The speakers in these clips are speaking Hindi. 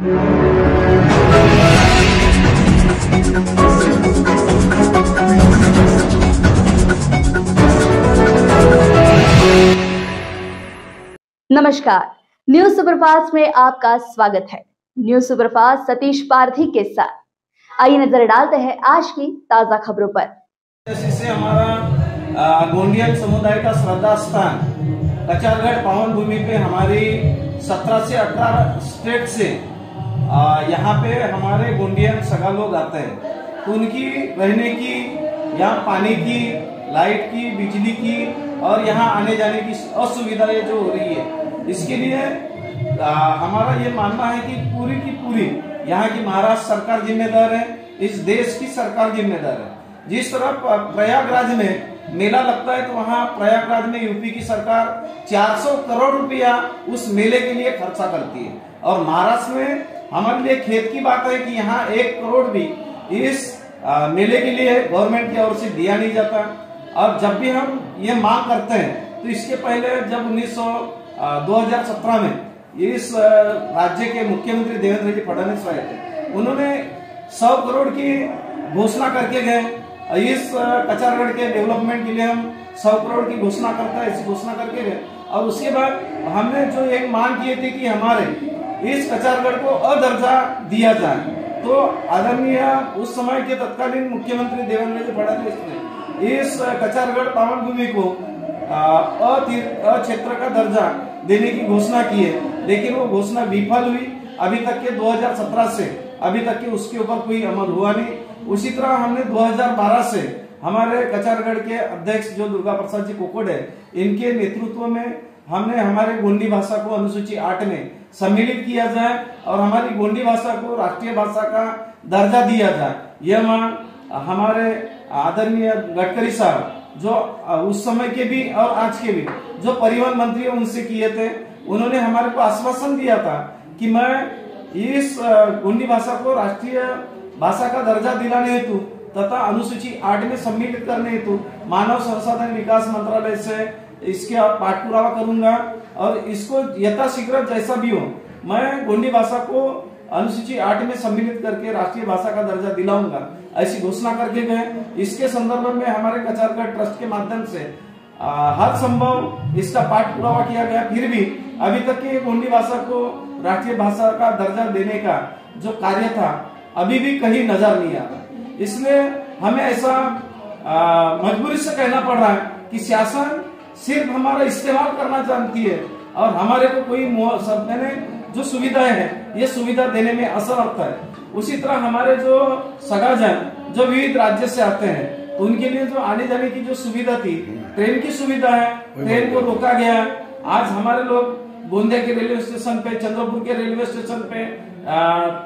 नमस्कार, न्यूज सुपरफास्ट में आपका स्वागत है। न्यूज सुपरफास्ट सतीश पारधी के साथ आइए नजर डालते हैं आज की ताजा खबरों पर। इससे हमारा गोंडियन समुदाय का श्रद्धा स्थान कचारगढ़ पावन भूमि पे हमारी 17 से 18 स्टेट से यहाँ पे हमारे गोंडियन सगा लोग आते हैं, तो उनकी रहने की, यहाँ पानी की, लाइट की, बिजली की और यहाँ आने जाने की असुविधाएं जो हो रही है, इसके लिए हमारा ये मानना है कि पूरी की पूरी यहाँ की महाराष्ट्र सरकार जिम्मेदार है, इस देश की सरकार जिम्मेदार है। जिस तरह प्रयागराज में मेला लगता है तो वहाँ प्रयागराज में यूपी की सरकार 400 करोड़ रुपया उस मेले के लिए खर्चा करती है, और महाराष्ट्र में हमारे लिए खेत की बात है कि यहाँ 1 करोड़ भी इस मेले के लिए गवर्नमेंट की ओर से दिया नहीं जाता। और जब भी हम ये मांग करते हैं तो इसके पहले जब 2017 में इस राज्य के मुख्यमंत्री देवेंद्र जी फडणवीस आए थे, उन्होंने 100 करोड़ की घोषणा करके गए। इस कचारगढ़ के डेवलपमेंट के लिए हम 100 करोड़ की घोषणा करता है, ऐसी घोषणा करके गए। और उसके बाद हमने जो एक मांग की थी कि हमारे इस कचारगढ़ को अदर्जा दिया जाए, तो आदरणीय उस समय के तत्कालीन मुख्यमंत्री देवेंद्र जी फडणवीस ने इस कचारगढ़ पावन भूमि को क्षेत्र का दर्जा देने की घोषणा की है, लेकिन वो घोषणा विफल हुई। अभी तक के 2017 से अभी तक के उसके ऊपर कोई अमल हुआ नहीं। उसी तरह हमने 2012 से हमारे कचारगढ़ के अध्यक्ष जो दुर्गा प्रसाद जी कोकोड है, इनके नेतृत्व में हमने हमारे गोंडी भाषा को अनुसूची 8 में सम्मिलित किया जाए और हमारी गोंडी भाषा को राष्ट्रीय भाषा का दर्जा दिया जाए। यह मांग हमारे आदरणीय गडकरी साहब जो उस समय के भी और आज के भी जो परिवहन मंत्री उनसे किए थे, उन्होंने हमारे को आश्वासन दिया था कि मैं इस गोंडी भाषा को राष्ट्रीय भाषा का दर्जा दिलाने हेतु तथा अनुसूची 8 में सम्मिलित करने हेतु मानव संसाधन विकास मंत्रालय से इसके पाठपुरावा करूंगा और इसको यथाशीघ्र जैसा भी हो मैं गोंडी भाषा को अनुसूची 8 में सम्मिलित करके राष्ट्रीय भाषा का दर्जा दिलाऊंगा, ऐसी घोषणा करके गए। इसके संदर्भ में हमारे कचारगढ़ ट्रस्ट के माध्यम से हर संभव इसका पाठपुरावा किया गया, फिर भी अभी तक की गोंडी भाषा को राष्ट्रीय भाषा का दर्जा देने का जो कार्य था अभी भी कहीं नजर नहीं आता। इसलिए हमें ऐसा मजबूरी से कहना पड़ रहा है कि शासन सिर्फ हमारा इस्तेमाल करना जानती है और हमारे को कोई जो सुविधाएं हैं ये सुविधा देने में असमर्थ है। उसी तरह हमारे जो सगाजन जो विविध राज्य से आते हैं, उनके लिए जो आने जाने की जो सुविधा थी, ट्रेन की सुविधा है, ट्रेन को रोका गया। आज हमारे लोग गोंदिया के रेलवे स्टेशन पे, चंद्रपुर के रेलवे स्टेशन पे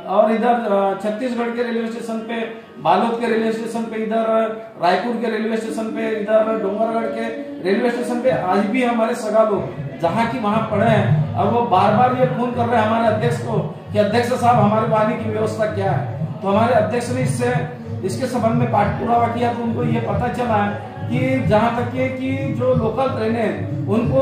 और इधर छत्तीसगढ़ के रेलवे स्टेशन पे, बालोद के रेलवे स्टेशन पे, इधर रायपुर के रेलवे स्टेशन पे, इधर डोंगरगढ़ के रेलवे स्टेशन पे आज भी हमारे सगा लोग जहाँ की वहाँ पड़े हैं और वो बार बार ये फोन कर रहे हैं हमारे अध्यक्ष को कि अध्यक्ष साहब हमारे को आने की व्यवस्था क्या है। तो हमारे अध्यक्ष ने इसके संबंध में पाठपुरावा किया तो उनको ये पता चला कि जहाँ तक कि जो लोकल ट्रेनें हैं उनको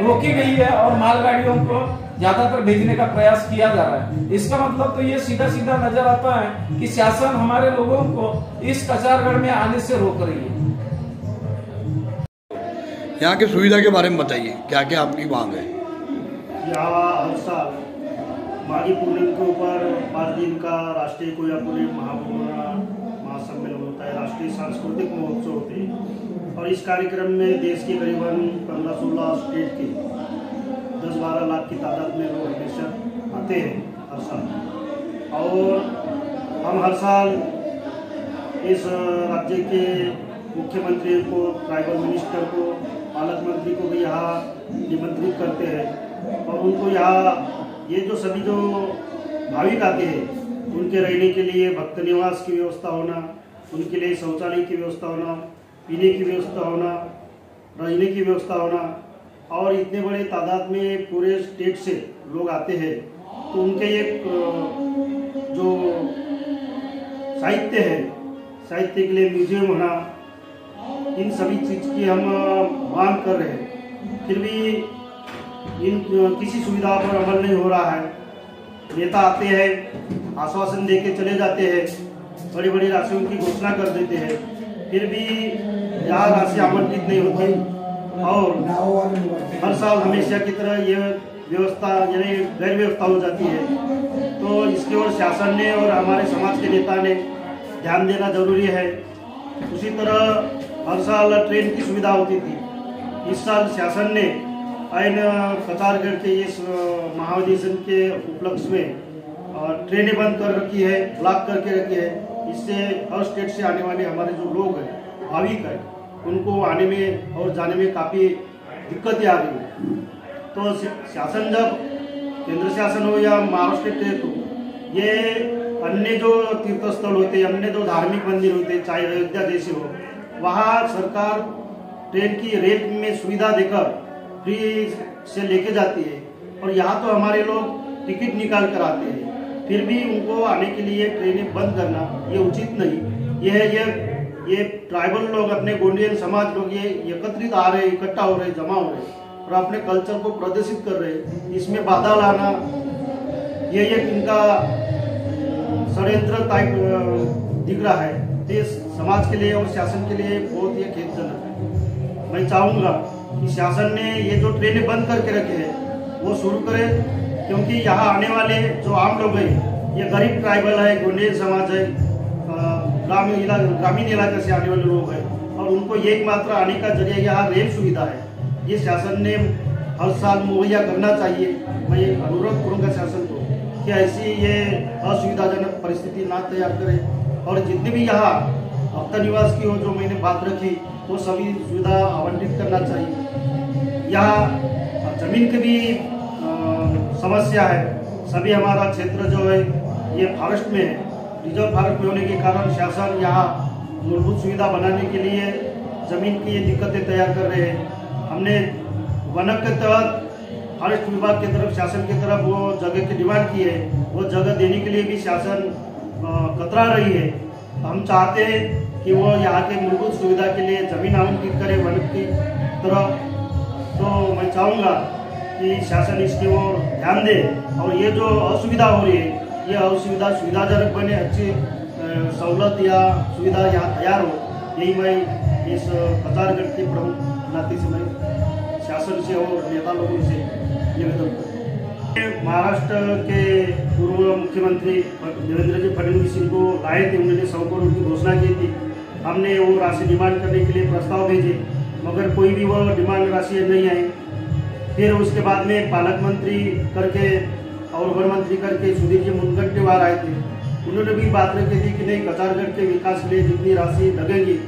रोकी गई है और मालगाड़ियों को ज्यादातर भेजने का प्रयास किया जा रहा है। इसका मतलब तो ये सीधा सीधा नजर आता है कि शासन हमारे लोगों को इस कचारगढ़ में आने से रोक रही है। यहाँ की सुविधा के बारे में बताइए, क्या क्या आपकी मांग है? यहाँ हर साल माघी पूर्णिमा के ऊपर 5 दिन का राष्ट्रीय कोया पूर्णिम महासम्मेलन होता है, राष्ट्रीय सांस्कृतिक महोत्सव होते हैं और इस कार्यक्रम में देश के करीबन 15-16 स्टेट के 10-12 लाख की तादाद में लोग हमेशा आते हैं हर साल। और हम हर साल इस राज्य के मुख्यमंत्री को, ट्राइबल मिनिस्टर को, पालक मंत्री को भी यहाँ निमंत्रित करते हैं और उनको यहाँ ये जो सभी जो भाविक आते हैं उनके रहने के लिए भक्त निवास की व्यवस्था होना, उनके लिए शौचालय की व्यवस्था होना, पीने की व्यवस्था होना, रहने की व्यवस्था होना और इतने बड़े तादाद में पूरे स्टेट से लोग आते हैं तो उनके एक जो साहित्य है, साहित्य के लिए म्यूजियम होना, इन सभी चीज़ की हम मांग कर रहे हैं। फिर भी इन किसी सुविधा पर अमल नहीं हो रहा है। नेता आते हैं, आश्वासन दे के चले जाते हैं, बड़ी बड़ी राशियों की घोषणा कर देते हैं, फिर भी यहाँ राशि आवंटित नहीं होती और हर साल हमेशा की तरह ये व्यवस्था यानी गैर व्यवस्था हो जाती है। तो इसकी ओर शासन ने और हमारे समाज के नेता ने ध्यान देना जरूरी है। उसी तरह हर साल ट्रेन की सुविधा होती थी, इस साल शासन ने आइन कतारगढ़ के इस महाधिवेशन के उपलक्ष्य में ट्रेनें बंद कर रखी है, ब्लॉक करके रखी है। इससे हर स्टेट से आने वाले हमारे जो लोग हैं, भाविक हैं, उनको आने में और जाने में काफ़ी दिक्कतें आ रही है। तो शासन जब केंद्र शासन हो या महाराष्ट्र स्टेट हो, ये अन्य जो तीर्थ स्थल होते हैं, अन्य जो धार्मिक मंदिर होते हैं, चाहे अयोध्या जैसे हो, वहाँ सरकार ट्रेन की रेल में सुविधा देकर फ्री से लेके जाती है। और यहाँ तो हमारे लोग टिकट निकाल कर आते हैं, फिर भी उनको आने के लिए ट्रेनें बंद करना ये उचित नहीं। ये ट्राइबल लोग, अपने गोंडियन समाज लोग ये एकत्रित आ रहे, इकट्ठा हो रहे, जमा हो रहे और अपने कल्चर को प्रदर्शित कर रहे। इसमें बाधा लाना ये एक इनका षड्यंत्र टाइप दिख रहा है। तो समाज के लिए और शासन के लिए बहुत ही खेदजनक है। मैं चाहूँगा कि शासन ने ये जो ट्रेनें बंद करके रखे हैं वो शुरू करे, क्योंकि यहाँ आने वाले जो आम लोग हैं, ये गरीब ट्राइबल है, गोंडियन समाज है, ग्रामीण इलाके से आने वाले लोग हैं और उनको एकमात्र आने का जरिया यहाँ रेल सुविधा है। ये शासन ने हर साल मुहैया करना चाहिए। मैं अनुरोध करूँगा शासन को कि ऐसी ये असुविधाजनक परिस्थिति ना तैयार करे और जितने भी यहाँ हफ्ता निवास की हो जो मैंने बात रखी वो सभी सुविधा आवंटित करना चाहिए। यहाँ जमीन की भी समस्या है। सभी हमारा क्षेत्र जो है ये फॉरेस्ट में है, रिजर्व फॉरेस्ट में होने के कारण शासन यहाँ मूलभूत सुविधा बनाने के लिए जमीन की ये दिक्कतें तैयार कर रहे हैं। हमने वनक के तहत फॉरेस्ट विभाग की तरफ, शासन की तरफ वो जगह की डिमांड की है, वो जगह देने के लिए भी शासन कतरा रही है। हम चाहते हैं कि वो यहाँ के मूलभूत सुविधा के लिए जमीन आवंटित करे वनक की तरफ। तो मैं चाहूँगा कि शासन इसकी ओर ध्यान दे और ये जो असुविधा हो रही है ये असुविधा सुविधाजनक बने, अच्छी सहूलत या सुविधा यहाँ तैयार हो, यही मैं इस कतारगढ़ के प्रमुख नाते से मैं शासन से और नेता लोगों से निवेदन करता। महाराष्ट्र के पूर्व मुख्यमंत्री देवेंद्र जी फडणवीस को लाए थे, उन्होंने 100 करोड़ की घोषणा की थी। हमने वो राशि डिमांड करने के लिए प्रस्ताव भेजे, मगर कोई भी वो डिमांड राशि नहीं आई। फिर उसके बाद में पालक मंत्री करके और वन मंत्री करके सुधीर जी मुनगंटीवार आए थे, उन्होंने भी बात रखी थी कि नहीं, कतारगढ़ के विकास के लिए जितनी राशि लगेगी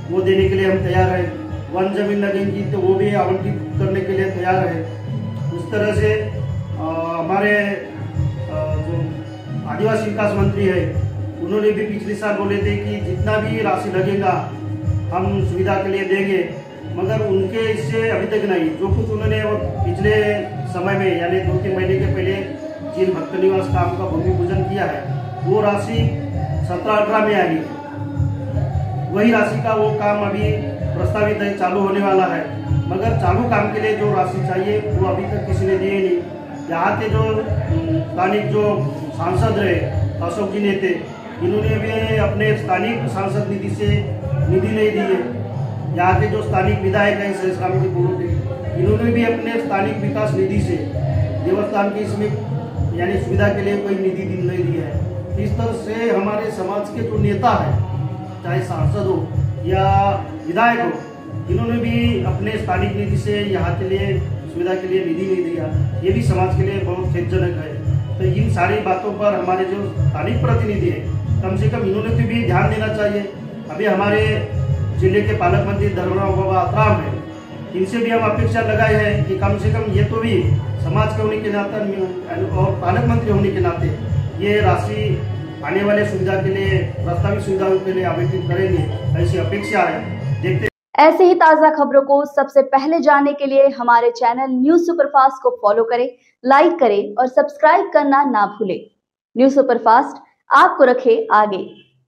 वो देने के लिए हम तैयार है। वन जमीन लगेगी तो वो भी आवंटित करने के लिए तैयार है। उस तरह से हमारे जो आदिवासी विकास मंत्री है उन्होंने भी पिछले साल बोले थे कि जितना भी राशि लगेगा हम सुविधा के लिए देंगे, मगर उनके इससे अभी तक नहीं। जो कुछ उन्होंने पिछले समय में यानी 2-3 महीने के पहले जिन भक्त निवास काम का भूमि पूजन किया है वो राशि 17-18 में आई, वही राशि का वो काम अभी प्रस्तावित है, चालू होने वाला है। मगर चालू काम के लिए जो राशि चाहिए वो अभी तक किसी ने दिए नहीं। यहाँ के जो स्थानिक जो सांसद रहे अशोक जी नेते, इन्होंने भी अपने स्थानिक सांसद निधि से निधि नहीं दी है। यहाँ के जो स्थानिक विधायक हैं सहस्राम जी पूर्व के, इन्होंने भी अपने स्थानिक विकास निधि से देवस्थान की इसमें यानी सुविधा के लिए कोई निधि नहीं दी है। इस तरह से हमारे समाज के जो नेता है, चाहे सांसद हो या विधायक हो, इन्होंने भी अपने स्थानिक निधि से यहाँ के लिए सुविधा के लिए निधि नहीं दिया। ये भी समाज के लिए बहुत खेदजनक है। तो इन सारी बातों पर हमारे जो स्थानिक प्रतिनिधि है, कम से कम इन्होंने तो भी ध्यान देना चाहिए। अभी हमारे जिले के पालक मंत्री धर्मराव बाबा अतराम है, इनसे भी हम अपेक्षा लगाए हैं कि कम से कम ये तो भी समाज के होने के नाते और पालक मंत्री होने के नाते ये राशि आने वाले सुविधा के लिए, प्रस्तावित सुविधाओं के लिए आवंटित करेंगे, ऐसी अपेक्षा है। देखते ऐसे ही ताजा खबरों को सबसे पहले जानने के लिए हमारे चैनल न्यूज सुपरफास्ट को फॉलो करें, लाइक करें और सब्सक्राइब करना ना भूलें। न्यूज सुपरफास्ट आपको रखे आगे।